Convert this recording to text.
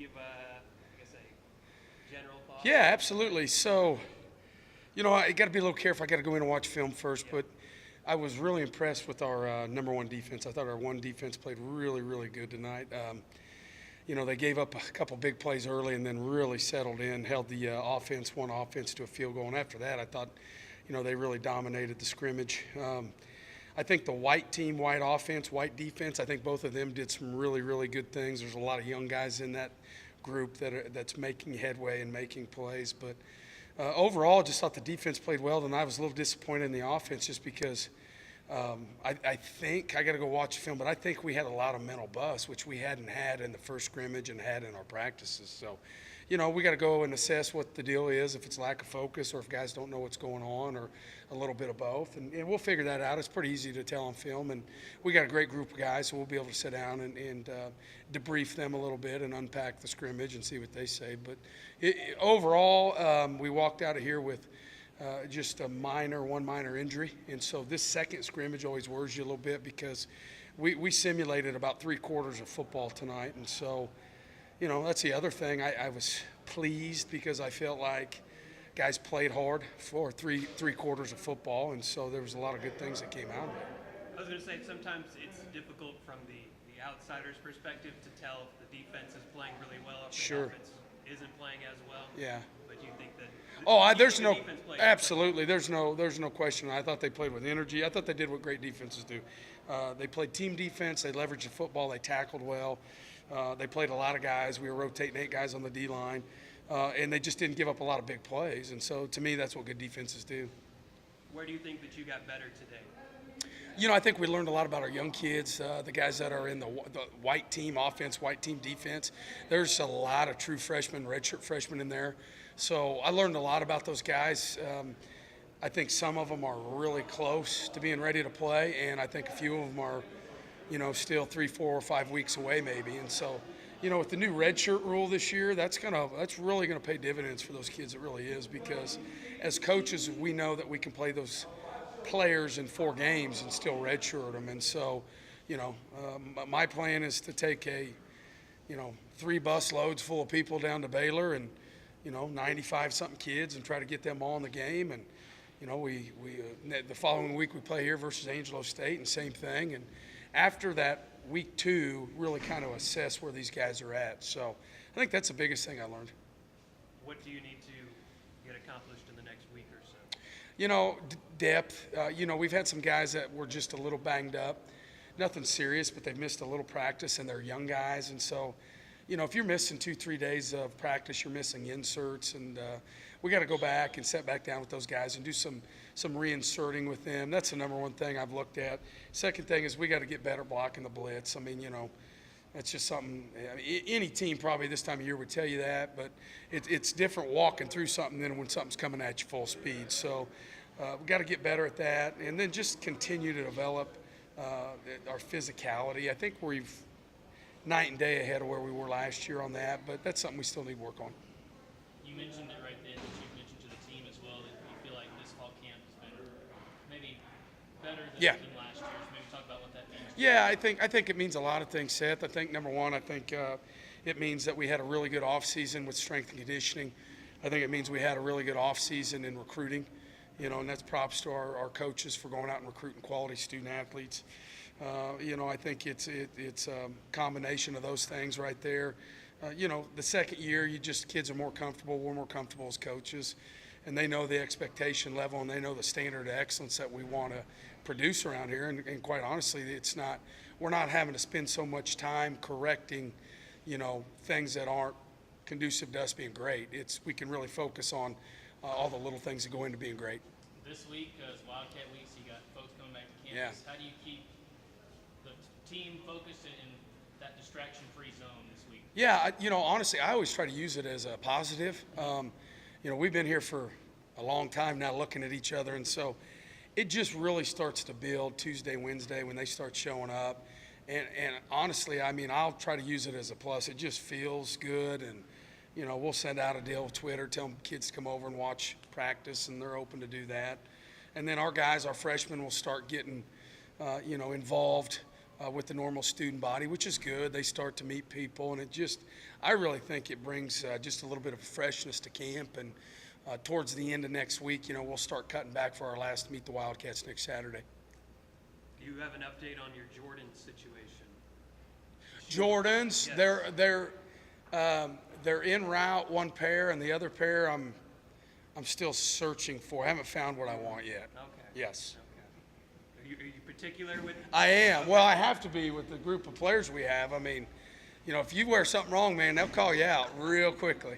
give, I guess, a general thought? Yeah, absolutely. So, I got to be a little careful. I got to go in and watch film first, but I was really impressed with our number one defense. I thought our one defense played really, really good tonight. They gave up a couple big plays early and then really settled in, held the one offense to a field goal. And after that, I thought, they really dominated the scrimmage. I think the white team, white offense, white defense, I think both of them did some really, really good things. There's a lot of young guys in that group that's making headway and making plays. But overall, just thought the defense played well, and I was a little disappointed in the offense just because I think, I got to go watch the film, but I think we had a lot of mental bust, which we hadn't had in the first scrimmage and had in our practices. So, we got to go and assess what the deal is, if it's lack of focus or if guys don't know what's going on or a little bit of both. And we'll figure that out. It's pretty easy to tell on film. And we got a great group of guys, so we'll be able to sit down and debrief them a little bit and unpack the scrimmage and see what they say. But overall, we walked out of here with just one minor injury. And so this second scrimmage always worries you a little bit because we simulated about 3/4 of football tonight. And so, that's the other thing. I was pleased because I felt like guys played hard for three-quarters of football, and so there was a lot of good things that came out of it. I was going to say sometimes it's difficult from the outsider's perspective to tell if the defense is playing really well, if the offense isn't playing as well. Yeah. But you think that absolutely. There's no question. I thought they played with energy. I thought they did what great defenses do. They played team defense. They leveraged the football. They tackled well. They played a lot of guys. We were rotating 8 guys on the D-line, and they just didn't give up a lot of big plays. And so, to me, that's what good defenses do. Where do you think that you got better today? I think we learned a lot about our young kids, the guys that are in the white team offense, white team defense. There's a lot of true freshmen, redshirt freshmen in there. So I learned a lot about those guys. I think some of them are really close to being ready to play, and I think a few of them are, still 3, 4, or 5 weeks away maybe. And so, with the new redshirt rule this year, that's really gonna pay dividends for those kids. It really is, because as coaches, we know that we can play those players in 4 games and still redshirt them. And so, my plan is to take 3 bus loads full of people down to Baylor and 95 something kids and try to get them all in the game. And the following week we play here versus Angelo State, and same thing. And after that, week 2, really kind of assess where these guys are at. So I think that's the biggest thing I learned. What do you need to get accomplished in the next week or so? Depth. We've had some guys that were just a little banged up. Nothing serious, but they've missed a little practice, and they're young guys. And so, if you're missing 2-3 days of practice, you're missing inserts. And we got to go back and sit back down with those guys and do some reinserting with them. That's the number one thing I've looked at. Second thing is we got to get better blocking the blitz. I mean, that's just something. Any team probably this time of year would tell you that, but it's different walking through something than when something's coming at you full speed. So we got to get better at that, and then just continue to develop our physicality. I think we've night and day ahead of where we were last year on that, but that's something we still need to work on. You mentioned it right then, that you mentioned to the team as well, that you feel like this fall camp has been maybe better than last year. So maybe talk about what that means. Yeah, I think it means a lot of things, Seth. I think number one, it means that we had a really good off season with strength and conditioning. I think it means we had a really good off season in recruiting, and that's props to our coaches for going out and recruiting quality student athletes. I think it's a combination of those things right there. The second year, kids are more comfortable. We're more comfortable as coaches, and they know the expectation level, and they know the standard of excellence that we want to produce around here. And quite honestly, we're not having to spend so much time correcting, things that aren't conducive to us being great. We can really focus on all the little things that go into being great. This week is Wildcat week, so you got folks coming back to campus. Yeah. How do you keep the team focused in that distraction-free zone this week? Yeah, honestly, I always try to use it as a positive. We've been here for a long time now looking at each other, and so it just really starts to build Tuesday, Wednesday when they start showing up. And honestly, I'll try to use it as a plus. It just feels good, and, we'll send out a deal with Twitter, tell them kids to come over and watch practice, and they're open to do that. And then our guys, our freshmen, will start getting, involved with the normal student body, which is good. They start to meet people, and I really think it brings just a little bit of freshness to camp. And towards the end of next week, we'll start cutting back for our last Meet the Wildcats next Saturday. Do you have an update on your Jordan situation? Jordans, Yes. they're en route, one pair, and the other pair I'm still searching for. I haven't found what I want yet. Okay. Yes. Okay. Are you particular with? I am. Well, I have to be with the group of players we have. I mean, if you wear something wrong, man, they'll call you out real quickly.